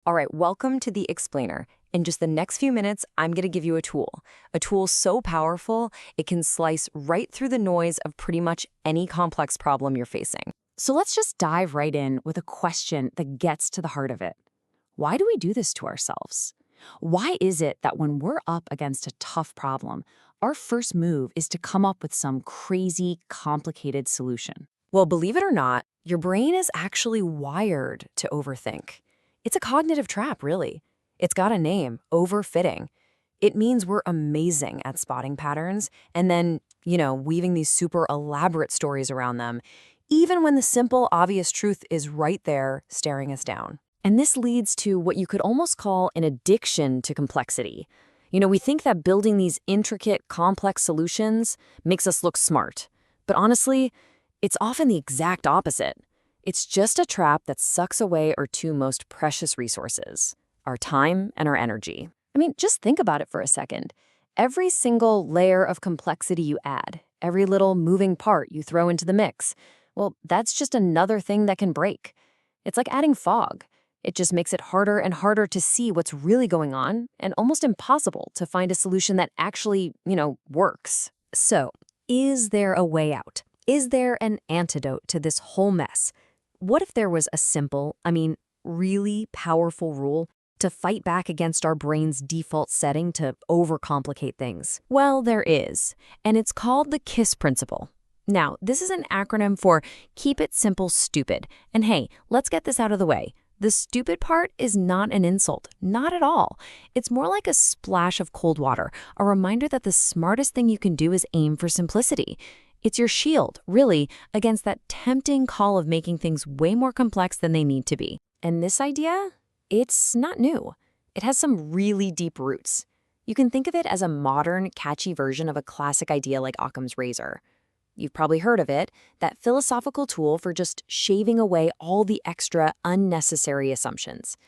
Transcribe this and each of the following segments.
All right, welcome to the Explainer. In just the next few minutes, I'm going to give you a tool so powerful it can slice right through the noise of pretty much any complex problem you're facing. So let's just dive right in with a question that gets to the heart of it. Why do we do this to ourselves? Why is it that when we're up against a tough problem, our first move is to come up with some crazy, complicated solution? Well, believe it or not, your brain is actually wired to overthink. It's a cognitive trap, really. It's got a name, overfitting. It means we're amazing at spotting patterns and then, weaving these super elaborate stories around them, even when the simple, obvious truth is right there staring us down. And this leads to what you could almost call an addiction to complexity. We think that building these intricate, complex solutions makes us look smart. But honestly, it's often the exact opposite. It's just a trap that sucks away our two most precious resources, our time and our energy. I mean, just think about it for a second. Every single layer of complexity you add, every little moving part you throw into the mix, well, that's just another thing that can break. It's like adding fog. It just makes it harder and harder to see what's really going on and almost impossible to find a solution that actually, works. So, is there a way out? Is there an antidote to this whole mess? What if there was a simple, really powerful rule to fight back against our brain's default setting to overcomplicate things? Well, there is, and it's called the KISS principle. Now, this is an acronym for Keep It Simple, Stupid. And hey, let's get this out of the way. The stupid part is not an insult, not at all. It's more like a splash of cold water, a reminder that the smartest thing you can do is aim for simplicity. It's your shield, really, against that tempting call of making things way more complex than they need to be. And this idea, it's not new. It has some really deep roots. You can think of it as a modern, catchy version of a classic idea like Occam's razor. You've probably heard of it, that philosophical tool for just shaving away all the extra, unnecessary assumptions.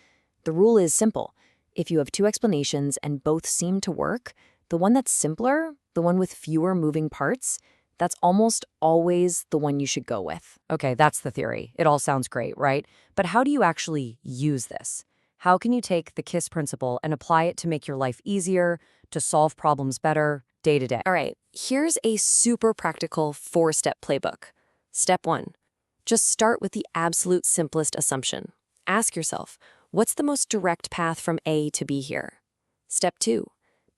The rule is simple. If you have two explanations and both seem to work, the one that's simpler, the one with fewer moving parts, that's almost always the one you should go with. Okay, that's the theory. It all sounds great, right? But how do you actually use this? How can you take the KISS principle and apply it to make your life easier, to solve problems better, day to day? All right, here's a super practical 4-step playbook. Step 1, just start with the absolute simplest assumption. Ask yourself, what's the most direct path from A to B here? Step 2,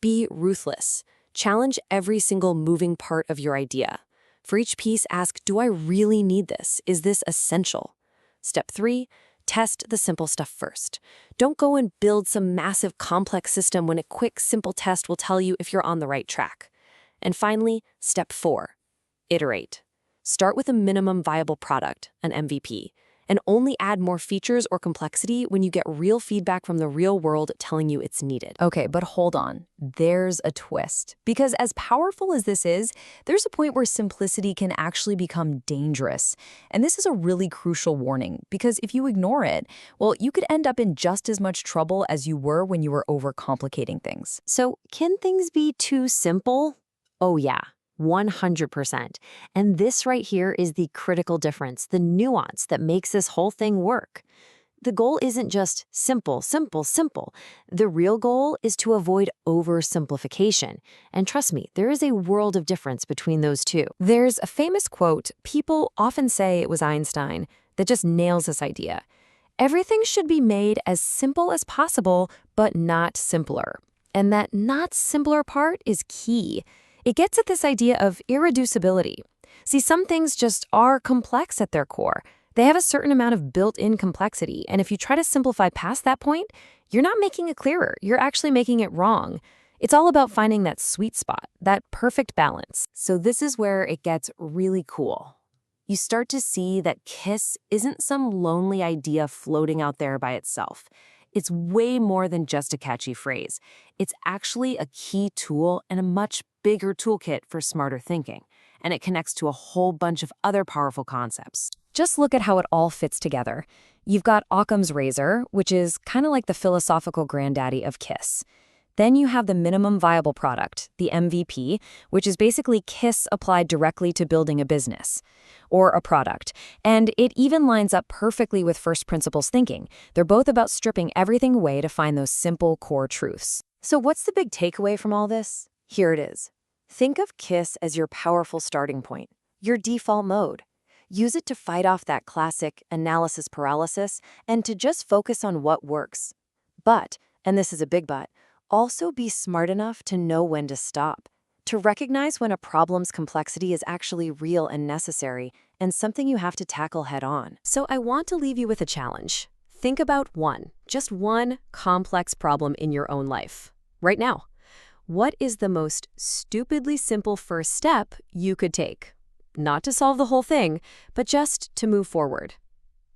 be ruthless. Challenge every single moving part of your idea. For each piece, ask, do I really need this? Is this essential? Step 3, test the simple stuff first. Don't go and build some massive complex system when a quick, simple test will tell you if you're on the right track. And finally, step 4, iterate. Start with a minimum viable product, an MVP, and only add more features or complexity when you get real feedback from the real world telling you it's needed. Okay, but hold on. There's a twist. Because as powerful as this is, there's a point where simplicity can actually become dangerous. And this is a really crucial warning, because if you ignore it, well, you could end up in just as much trouble as you were when you were overcomplicating things. So, can things be too simple? Oh yeah. 100%. And this right here is the critical difference, the nuance that makes this whole thing work. The goal isn't just simple, simple, simple. The real goal is to avoid oversimplification. And trust me, there is a world of difference between those two. There's a famous quote, people often say it was Einstein, that just nails this idea. Everything should be made as simple as possible, but not simpler. And that not simpler part is key. It gets at this idea of irreducibility. See, some things just are complex at their core. They have a certain amount of built-in complexity, and if you try to simplify past that point, you're not making it clearer. You're actually making it wrong. It's all about finding that sweet spot, that perfect balance. So this is where it gets really cool. You start to see that KISS isn't some lonely idea floating out there by itself. It's way more than just a catchy phrase. It's actually a key tool and a much bigger toolkit for smarter thinking, and it connects to a whole bunch of other powerful concepts. Just look at how it all fits together. You've got Occam's razor, which is kind of like the philosophical granddaddy of KISS. Then you have the minimum viable product, the MVP, which is basically KISS applied directly to building a business or a product. And it even lines up perfectly with first principles thinking. They're both about stripping everything away to find those simple core truths. So what's the big takeaway from all this? Here it is. Think of KISS as your powerful starting point, your default mode. Use it to fight off that classic analysis paralysis and to just focus on what works. But, and this is a big but, also be smart enough to know when to stop, to recognize when a problem's complexity is actually real and necessary and something you have to tackle head on. So I want to leave you with a challenge. Think about just one complex problem in your own life, right now. What is the most stupidly simple first step you could take? Not to solve the whole thing, but just to move forward.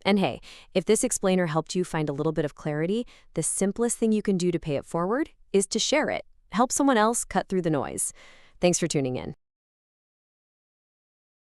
And hey, if this explainer helped you find a little bit of clarity, the simplest thing you can do to pay it forward is to share it. Help someone else cut through the noise. Thanks for tuning in.